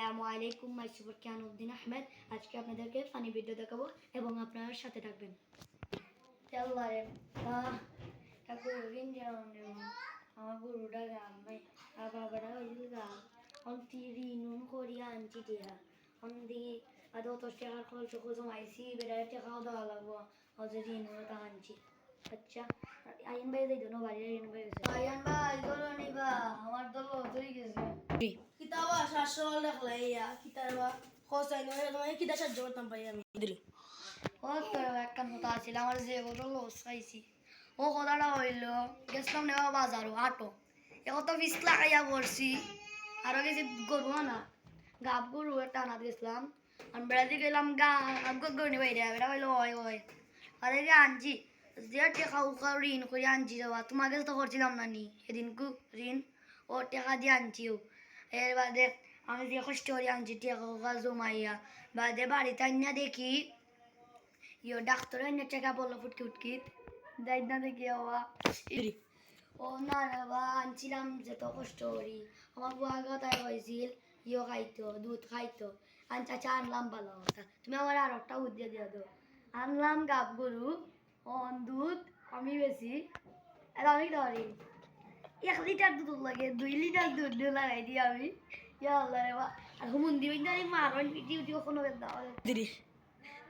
আসসালামু আলাইকুম, মাই সুপার কিয়ানুদ্দিন আহমেদ। আজকে আপনাদেরকে ফানি ভিডিও দেখাবো এবং আপনারা সাথে থাকবেন। আল্লাহরে আমার গরুটা গাম ভাই আর বাবাটা হইল গাম অন্তি রিনুন করিয়া আনছি টিয়া অন্দি আর অত টাকার খরচ জমাইছি বেড়ারে টাকাও দেওয়া লাগবো অত রিনুন তা আনছি। আচ্ছা আইন ভাই যাই ধন্য বাড়ি রিনুন ভাই গেছে আইন ভাই ধরো নিবা আমার দল ধরে গেছে Kitaba sasol dakhlaya kitaba khosai no no kita sa jor tam pai ami idri ও তো একটা কথা আছিল আমার যে বড় লস খাইছি ও কথাটা হইল গেছিলাম নেওয়া বাজারও আটো কত পিস লাগাইয়া পড়ছি আরো গেছি গরু আনা গাব গরু একটা আনাত গেছিলাম আমি বেড়াতে গেলাম গরু নিয়ে বাইরে বেড়া হইলো ওই আরে যে আনছি যে টেকা উকা ঋণ করে আনছি যাওয়া তোমাকে তো করছিলাম না নি সেদিনকু ঋণ ও টাকা দিয়ে আনছিও এর বাদে আমি যে কষ্ট করে আনছি টাকা উকা জমাইয়া বাদে বাড়িতে আনিয়া দেখি ডাক্তার এনে টাকা বললো ফুটকি উটকিত দেখ না দেখি বাবা idri ও না বাবা আনছিলাম যে তো কষ্ট করি আমার বুয়া কথায় হয়েছিল খাইতো দুধ খাইতো চাচা আনলাম ভালো কথা তুমি আমার আর একটা বুদ্ধি দিয়ে দো আনলাম গাব গরু দুধ আমি বেশি আর আমি ধরি 1 লিটার দুধ লাগে 2 লিটার দুধ লাগাই দিই আমি আল্লাহ রে বা আর হুমুন দিবি না মারণ পিটি কোনো দাও idri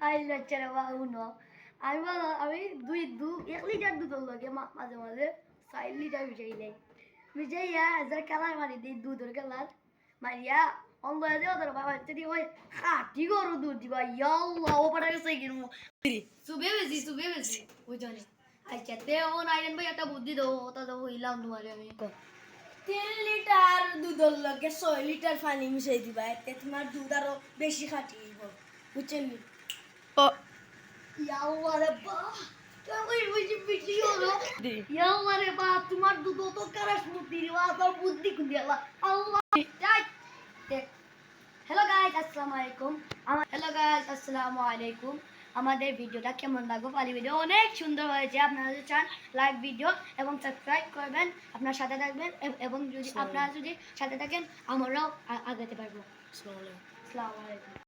আই যাচ্ছে রে বা শুনো আমি বলো আমি 1 লিটার দুধ লাগে মাঝে মাঝে 4 লিটার মিশাইয়া যার কালার মারি দিই দুধের কালার মারিয়া অঙ্গ দিয়ে ওদের বাবা যদি ওই খাটি গরু দুধ দিবা ইয়াল্লাহ ও পাটা গেছে কিনবো সুবে বেশি বুঝলি আচ্ছা তে ও নাইলেন ভাই একটা বুদ্ধি দাও ওটা তো হইলাম তোমারে আমি 3 লিটার দুধর লগে 6 লিটার পানি মিশাই দিবা এতে তোমার দুধ আরো বেশি খাটি হইব বুঝছেন ও ইয়াল্লাহ রে বা তুমি বুঝি পিটি হলো ইয়াল্লাহ রে বা তোমার দুধ তো কারা স্মৃতি রে বা তোর বুদ্ধি কুদি আল্লাহ আল্লাহ আসসালামু আলাইকুম আমাদের ভিডিওটা কেমন লাগলো পালি ভিডিও অনেক সুন্দর হয়েছে আপনারা যদি চান লাইক ভিডিও এবং সাবস্ক্রাইব করবেন আপনার সাথে থাকবেন এবং যদি আপনারা যদি সাথে থাকেন আমরাও আগাতে পারবো। আসসালামু আলাইকুম। আসসালামু আলাইকুম।